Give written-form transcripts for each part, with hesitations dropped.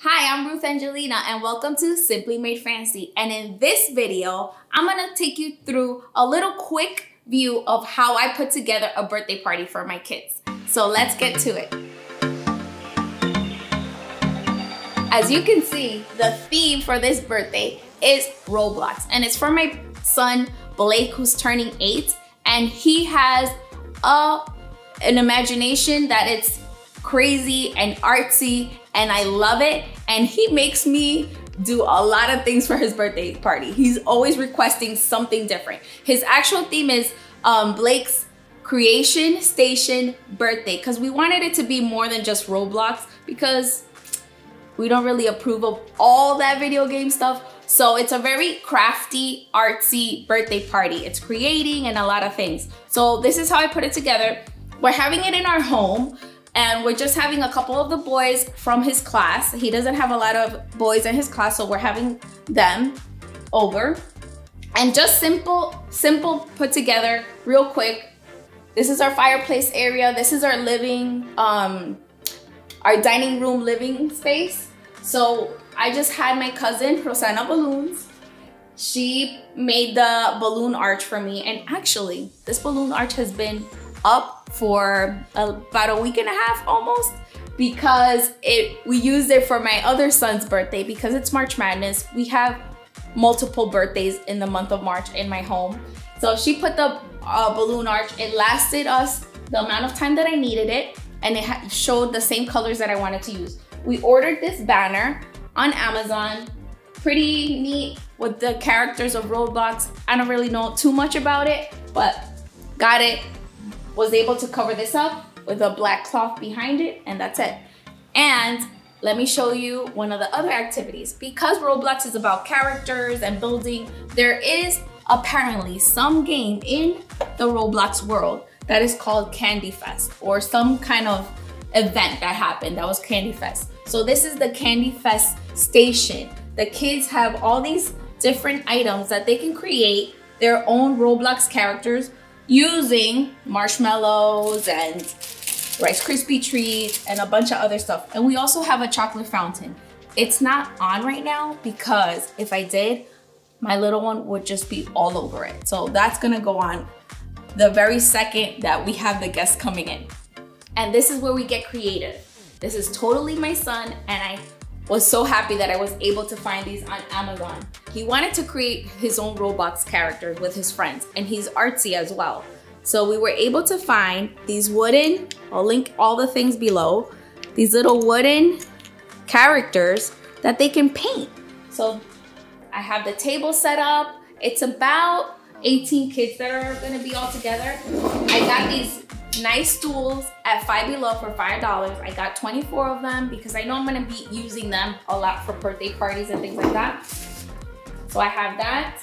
Hi, I'm Ruth Angelina and welcome to Simply Made Fancy. And in this video, I'm gonna take you through a little quick view of how I put together a birthday party for my kids. So let's get to it. As you can see, the theme for this birthday is Roblox, and it's for my son Blake, who's turning 8, and he has an imagination that it's crazy and artsy, and I love it. And he makes me do a lot of things for his birthday party. He's always requesting something different. His actual theme is Blake's Creation Station Birthday, because we wanted it to be more than just Roblox, because we don't really approve of all that video game stuff. So it's a very crafty, artsy birthday party. It's creating and a lot of things. So this is how I put it together. We're having it in our home, and we're just having a couple of the boys from his class. He doesn't have a lot of boys in his class, so we're having them over. And just simple put together real quick. This is our fireplace area. This is our living, our dining room living space. So I just had my cousin, Rosanna Balloons. She made the balloon arch for me. And actually, this balloon arch has been up for about a week and a half almost, because we used it for my other son's birthday. Because it's March Madness, we have multiple birthdays in the month of March in my home. So she put the balloon arch. It lasted us the amount of time that I needed it, and it showed the same colors that I wanted to use. We ordered this banner on Amazon, pretty neat with the characters of Roblox. I don't really know too much about it, but got it. Was able to cover this up with a black cloth behind it, and that's it. And let me show you one of the other activities. Because Roblox is about characters and building, there is apparently some game in the Roblox world that is called Candyfest, or some kind of event that happened that was Candyfest. So this is the Candyfest station. The kids have all these different items that they can create their own Roblox characters using marshmallows and Rice Krispie treats and a bunch of other stuff. And we also have a chocolate fountain. It's not on right now because if I did, my little one would just be all over it. So that's gonna go on the very second that we have the guests coming in. And this is where we get creative. This is totally my son, and I was so happy that I was able to find these on Amazon. He wanted to create his own Roblox characters with his friends, and he's artsy as well. So we were able to find these wooden, I'll link all the things below, these little wooden characters that they can paint. So I have the table set up. It's about 18 kids that are gonna be all together. I got these nice stools at Five Below for $5. I got 24 of them because I know I'm gonna be using them a lot for birthday parties and things like that. So I have that,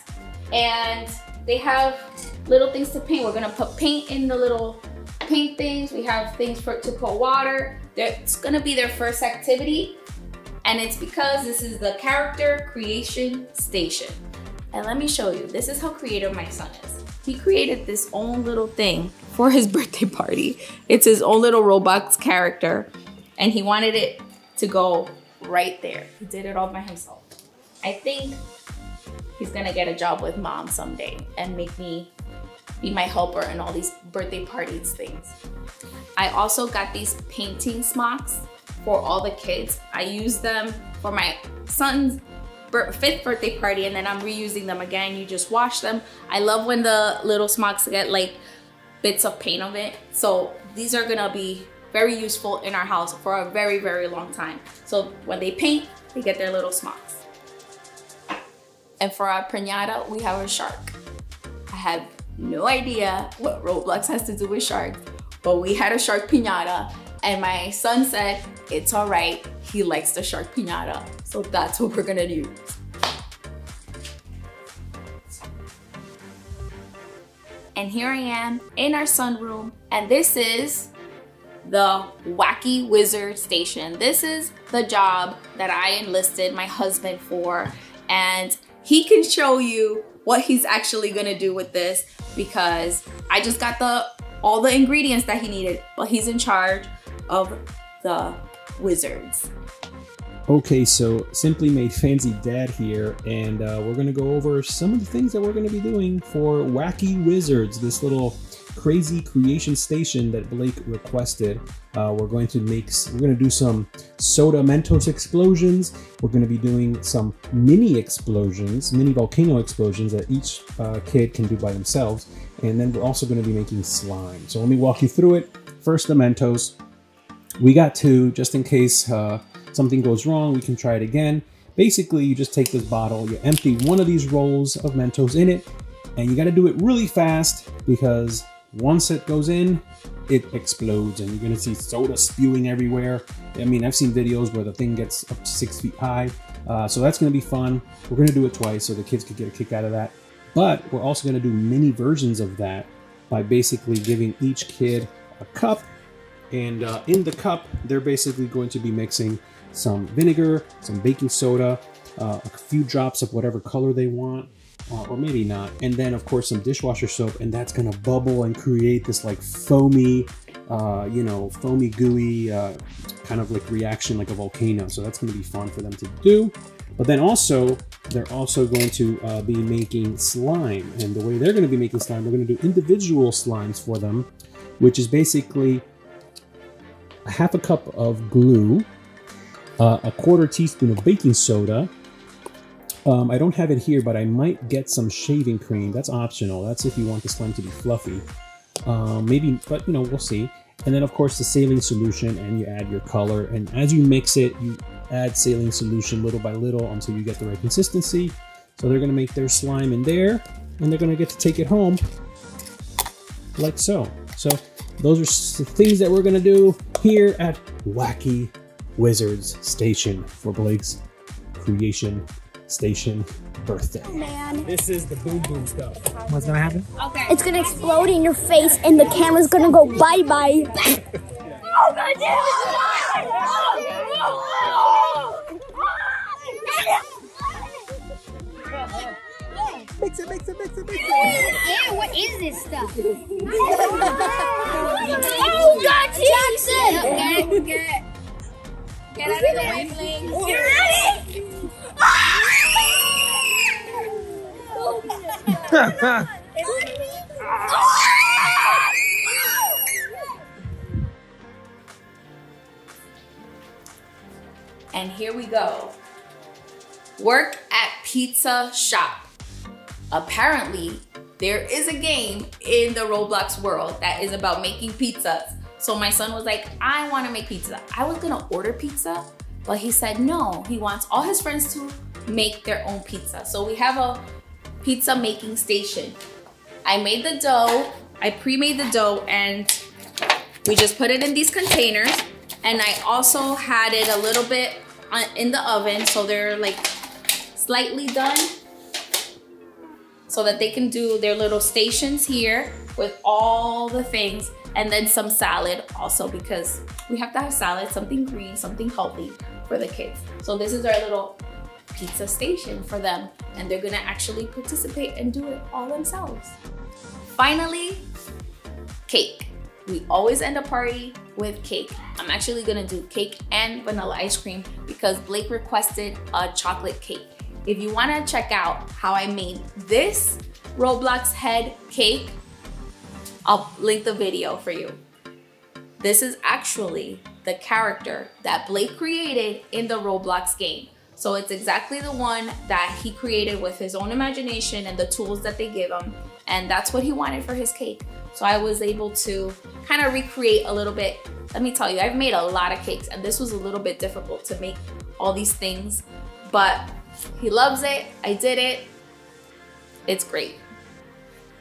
and they have little things to paint. We're gonna put paint in the little paint things. We have things to put water. It's gonna be their first activity, and it's because this is the Character Creation Station. And let me show you, this is how creative my son is. He created this own little thing for his birthday party. It's his own little Roblox character, and he wanted it to go right there. He did it all by himself. I think he's gonna get a job with mom someday and make me be my helper in all these birthday parties things. I also got these painting smocks for all the kids. I used them for my son's 5th birthday party, and then I'm reusing them again. You just wash them. I love when the little smocks get like bits of paint on it. So these are gonna be very useful in our house for a very, very long time. So when they paint, they get their little smocks. And for our piñata, we have a shark. I have no idea what Roblox has to do with sharks, but we had a shark piñata, and my son said it's all right. He likes the shark piñata. So that's what we're gonna use. And here I am in our sunroom, and this is the Wacky Wizards station. This is the job that I enlisted my husband for, and he can show you what he's actually gonna do with this, because I just got all the ingredients that he needed, but he's in charge of the wizards. Okay, so Simply Made Fancy Dad here, and we're going to go over some of the things that we're going to be doing for Wacky Wizards, this little crazy creation station that Blake requested. We're going to do some soda Mentos explosions. We're going to be doing some mini explosions, mini volcano explosions that each kid can do by themselves. And then we're also going to be making slime. So let me walk you through it. First, the Mentos. We got 2, just in case something goes wrong, we can try it again. Basically, you just take this bottle, you empty one of these rolls of Mentos in it, and you got to do it really fast because once it goes in, it explodes and you're going to see soda spewing everywhere. I mean, I've seen videos where the thing gets up to 6 feet high. So that's going to be fun. We're going to do it twice so the kids could get a kick out of that. But we're also going to do mini versions of that by basically giving each kid a cup. And in the cup, they're basically going to be mixing some vinegar, some baking soda, a few drops of whatever color they want, or maybe not. And then of course some dishwasher soap, and that's gonna bubble and create this like foamy, foamy gooey kind of like reaction like a volcano. So that's gonna be fun for them to do. But then also, they're also going to be making slime. And the way they're gonna be making slime, we're gonna do individual slimes for them, which is basically a half a cup of glue, a 1/4 teaspoon of baking soda. I don't have it here, but I might get some shaving cream. That's optional. That's if you want the slime to be fluffy. Maybe, but we'll see. And then of course the saline solution, and you add your color. And as you mix it, you add saline solution little by little until you get the right consistency. So they're gonna make their slime in there, and they're gonna get to take it home like so. So those are the things that we're gonna do here at Wacky Wizards Station for Blake's creation station birthday. Oh, man. This is the boom boom stuff. What's gonna happen? Okay. It's gonna explode in your face and the camera's gonna go bye-bye. Oh, God damn it! Mix it, mix it, mix it, mix it. Yeah, what is this stuff? Oh, God, Jackson! Get out of the way, please. You ready? And here we go. Work at pizza shop. Apparently, there is a game in the Roblox world that is about making pizzas. So my son was like, I want to make pizza. I was gonna order pizza, but he said no. He wants all his friends to make their own pizza. So we have a pizza making station. I made the dough. I pre-made the dough, and we just put it in these containers. And I also had it a little bit in the oven, so they're like slightly done, so that they can do their little stations here with all the things. And then some salad also, because we have to have salad, something green, something healthy for the kids. So this is our little pizza station for them, and they're gonna actually participate and do it all themselves. Finally, cake. We always end a party with cake. I'm actually gonna do cake and vanilla ice cream because Blake requested a chocolate cake. If you wanna check out how I made this Roblox head cake, I'll link the video for you. This is actually the character that Blake created in the Roblox game. So it's exactly the one that he created with his own imagination and the tools that they give him. And that's what he wanted for his cake. So I was able to kind of recreate a little bit. Let me tell you, I've made a lot of cakes, and this was a little bit difficult to make all these things, but he loves it. I did it. It's great.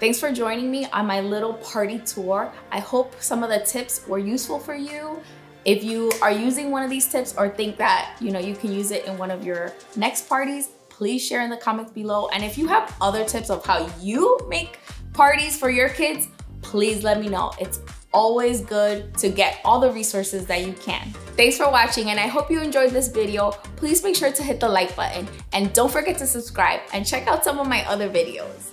Thanks for joining me on my little party tour. I hope some of the tips were useful for you. If you are using one of these tips or think that you can use it in one of your next parties, please share in the comments below. And if you have other tips of how you make parties for your kids, please let me know. It's always good to get all the resources that you can. Thanks for watching, and I hope you enjoyed this video. Please make sure to hit the like button, and don't forget to subscribe and check out some of my other videos.